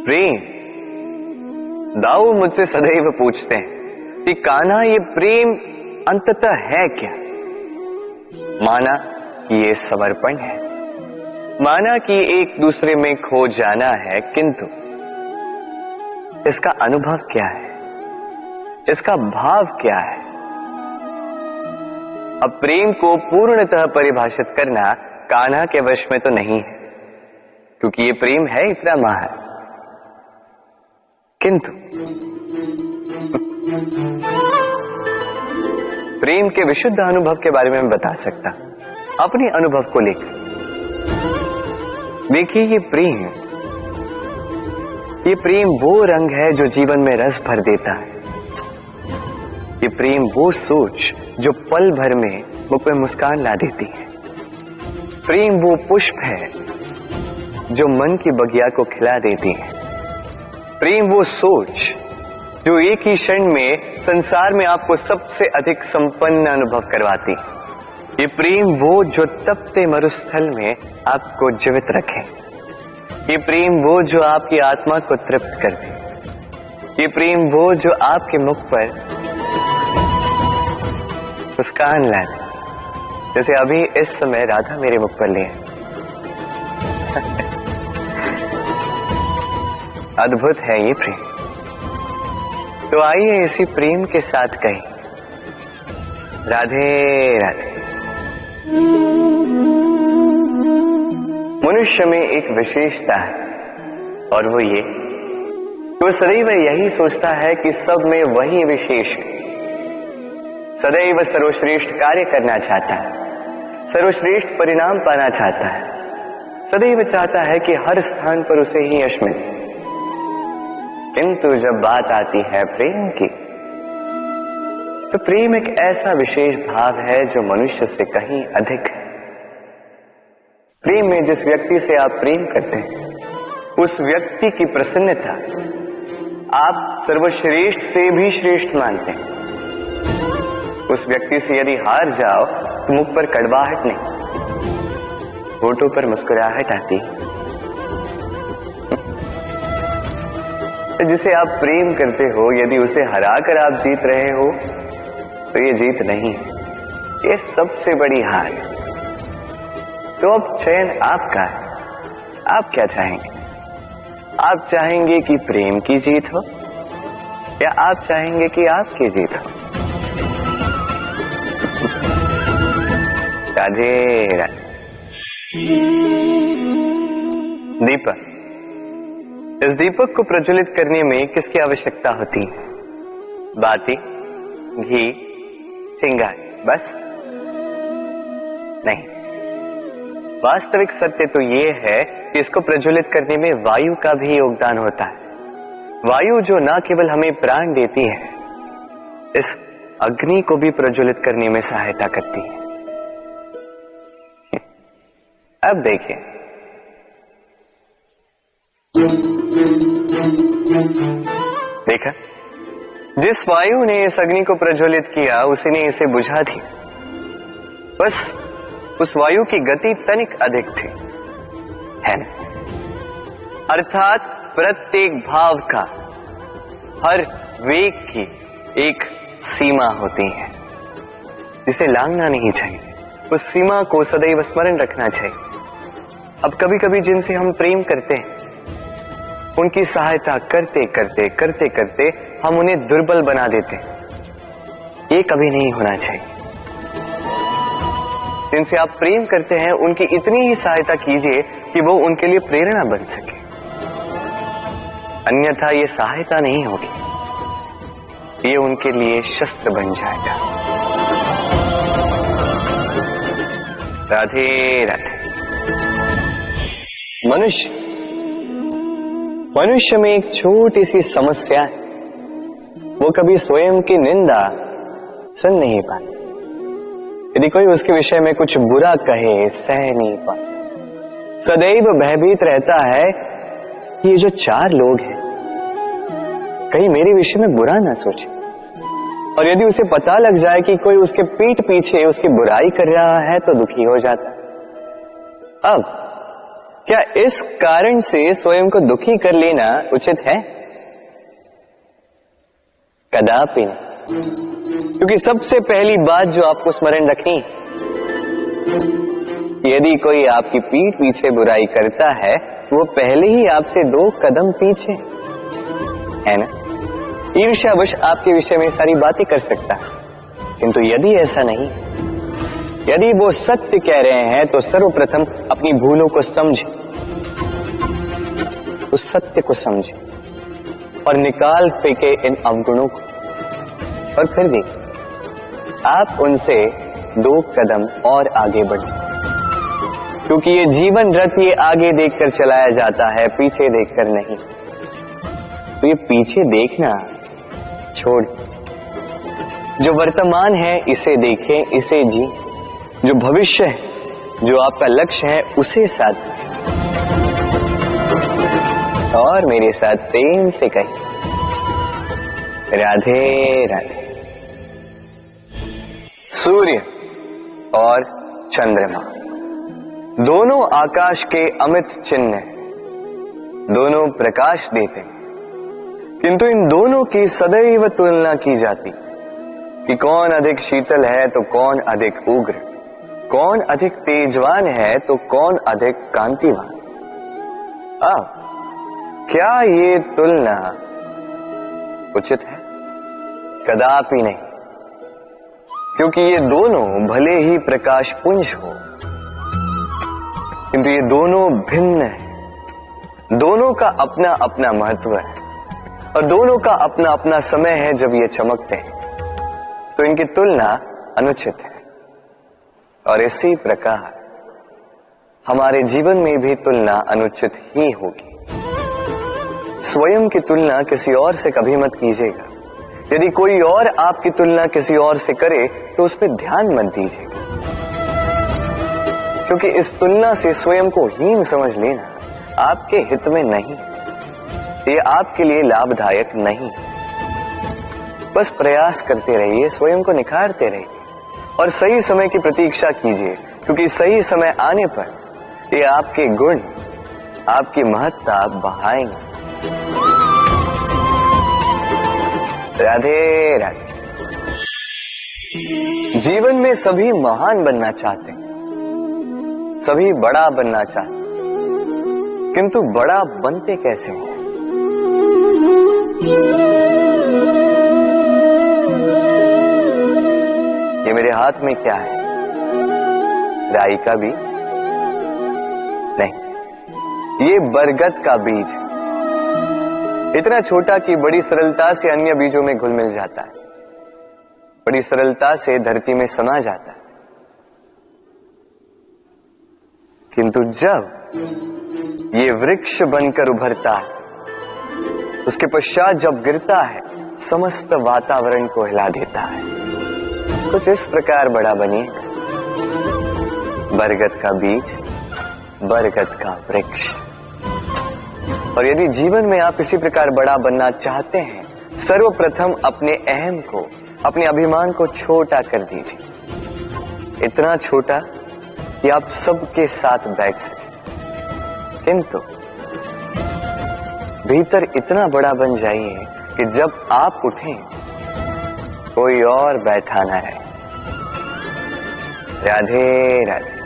प्रेम। दाऊ मुझसे सदैव पूछते हैं कि कान्हा ये प्रेम अंततः है क्या। माना कि ये समर्पण है, माना कि एक दूसरे में खो जाना है, किंतु इसका अनुभव क्या है, इसका भाव क्या है। अब प्रेम को पूर्णतः परिभाषित करना कान्हा के वश में तो नहीं है, क्योंकि ये प्रेम है इतना महान। किंतु प्रेम के विशुद्ध अनुभव के बारे में मैं बता सकता अपने अनुभव को लेकर। देखिए, ये प्रेम वो रंग है जो जीवन में रस भर देता है। ये प्रेम वो सोच जो पल भर में मुख में मुस्कान ला देती है। प्रेम वो पुष्प है जो मन की बगिया को खिला देती है। प्रेम वो सोच जो एक ही क्षण में संसार में आपको सबसे अधिक संपन्न अनुभव करवाती है। ये प्रेम वो जो तपते मरुस्थल में आपको जीवित रखे। ये प्रेम वो जो आपकी आत्मा को तृप्त कर दे। ये प्रेम वो जो आपके मुख पर मुस्कान ला दे, जैसे अभी इस समय राधा मेरे मुख पर ले। अद्भुत है ये प्रेम। तो आइए इसी प्रेम के साथ कहें राधे राधे। मनुष्य में एक विशेषता है, और वो ये कि वो सदैव यही सोचता है कि सब में वही विशेष है। सदैव सर्वश्रेष्ठ कार्य करना चाहता है, सर्वश्रेष्ठ परिणाम पाना चाहता है, सदैव चाहता है कि हर स्थान पर उसे ही यश मिले। किंतु जब बात आती है प्रेम की, तो प्रेम एक ऐसा विशेष भाव है जो मनुष्य से कहीं अधिक है। प्रेम में जिस व्यक्ति से आप प्रेम करते हैं, उस व्यक्ति की प्रसन्नता आप सर्वश्रेष्ठ से भी श्रेष्ठ मानते हैं। उस व्यक्ति से यदि हार जाओ तो मुख पर कड़वाहट नहीं, होठों पर मुस्कुराहट आती है। जिसे आप प्रेम करते हो, यदि उसे हराकर आप जीत रहे हो, तो ये जीत नहीं है, ये सबसे बड़ी हार है। तो अब चयन आपका है। आप क्या चाहेंगे? आप चाहेंगे कि प्रेम की जीत हो, या आप चाहेंगे कि आपकी जीत हो? राधे राधे। दीपक, इस दीपक को प्रज्वलित करने में किसकी आवश्यकता होती है? बाती, घी, चिंगारी, बस नहीं। वास्तविक सत्य तो यह है कि इसको प्रज्वलित करने में वायु का भी योगदान होता है। वायु जो न केवल हमें प्राण देती है, इस अग्नि को भी प्रज्वलित करने में सहायता करती है। अब देखिए, देखा, जिस वायु ने इस अग्नि को प्रज्वलित किया, उसी ने इसे बुझा दिया। बस उस वायु की गति तनिक अधिक थी, है ना? अर्थात प्रत्येक भाव का, हर वेग की एक सीमा होती है, जिसे लांघना नहीं चाहिए। उस सीमा को सदैव स्मरण रखना चाहिए। अब कभी कभी जिनसे हम प्रेम करते हैं, उनकी सहायता करते करते करते करते हम उन्हें दुर्बल बना देते हैं। ये कभी नहीं होना चाहिए। जिनसे आप प्रेम करते हैं, उनकी इतनी ही सहायता कीजिए कि वो उनके लिए प्रेरणा बन सके, अन्यथा ये सहायता नहीं होगी, ये उनके लिए शस्त्र बन जाएगा। राधे राधे। मनुष्य में एक छोटी सी समस्या है, वो कभी स्वयं की निंदा सुन नहीं पाता। यदि कोई उसके विषय में कुछ बुरा कहे, सह नहीं पाता। सदैव भयभीत रहता है कि ये जो चार लोग हैं, कहीं मेरे विषय में बुरा ना सोचे। और यदि उसे पता लग जाए कि कोई उसके पीठ पीछे उसकी बुराई कर रहा है, तो दुखी हो जाता है। अब क्या इस कारण से स्वयं को दुखी कर लेना उचित है? कदापि नहीं। क्योंकि सबसे पहली बात जो आपको स्मरण रखनी, यदि कोई आपकी पीठ पीछे बुराई करता है वो पहले ही आपसे 2 कदम पीछे है ना। ईर्ष्यावश आपके विषय में सारी बातें कर सकता है, किंतु यदि ऐसा नहीं, यदि वो सत्य कह रहे हैं तो सर्वप्रथम अपनी भूलों को समझे, उस सत्य को समझे और निकाल फेंके इन अवगुणों को, और फिर देखिए आप उनसे 2 कदम और आगे बढ़े। क्योंकि ये जीवन रथ ये आगे देखकर चलाया जाता है, पीछे देखकर नहीं। तो ये पीछे देखना छोड़, जो वर्तमान है इसे देखें, इसे जी। जो भविष्य है, जो आपका लक्ष्य है, उसे साथ और मेरे साथ प्रेम से कहें, राधे राधे। सूर्य और चंद्रमा दोनों आकाश के अमित चिन्ह हैं, दोनों प्रकाश देते हैं, किंतु इन दोनों की सदैव तुलना की जाती कि कौन अधिक शीतल है तो कौन अधिक उग्र, कौन अधिक तेजवान है तो कौन अधिक कांतिवान। क्या ये तुलना उचित है? कदापि नहीं। क्योंकि ये दोनों भले ही प्रकाश पुंज हो, किंतु ये दोनों भिन्न है। दोनों का अपना अपना महत्व है और दोनों का अपना अपना समय है जब ये चमकते हैं, तो इनकी तुलना अनुचित है। और इसी प्रकार हमारे जीवन में भी तुलना अनुचित ही होगी। स्वयं की तुलना किसी और से कभी मत कीजिएगा। यदि कोई और आपकी तुलना किसी और से करे तो उस पर ध्यान मत दीजिएगा, क्योंकि इस तुलना से स्वयं को हीन समझ लेना आपके हित में नहीं, ये आपके लिए लाभदायक नहीं। बस प्रयास करते रहिए, स्वयं को निखारते रहिए और सही समय की प्रतीक्षा कीजिए, क्योंकि सही समय आने पर ये आपके गुण, आपकी महत्ता बढ़ाएंगे। राधे राधे। जीवन में सभी महान बनना चाहते हैं, सभी बड़ा बनना चाहते हैं, किंतु बड़ा बनते कैसे हैं? ये मेरे हाथ में क्या है? राई का बीज? नहीं, ये बरगद का बीज। इतना छोटा कि बड़ी सरलता से अन्य बीजों में घुल मिल जाता है, बड़ी सरलता से धरती में समा जाता है। किंतु जब ये वृक्ष बनकर उभरता है, उसके पश्चात जब गिरता है, समस्त वातावरण को हिला देता है। कुछ इस प्रकार बड़ा बनिएगा, बरगद का बीज, बरगद का वृक्ष। और यदि जीवन में आप इसी प्रकार बड़ा बनना चाहते हैं, सर्वप्रथम अपने अहम को, अपने अभिमान को छोटा कर दीजिए, इतना छोटा कि आप सबके साथ बैठ सकें। किंतु भीतर इतना बड़ा बन जाइए कि जब आप उठें कोई और बैठा ना रहे। राधे राधे।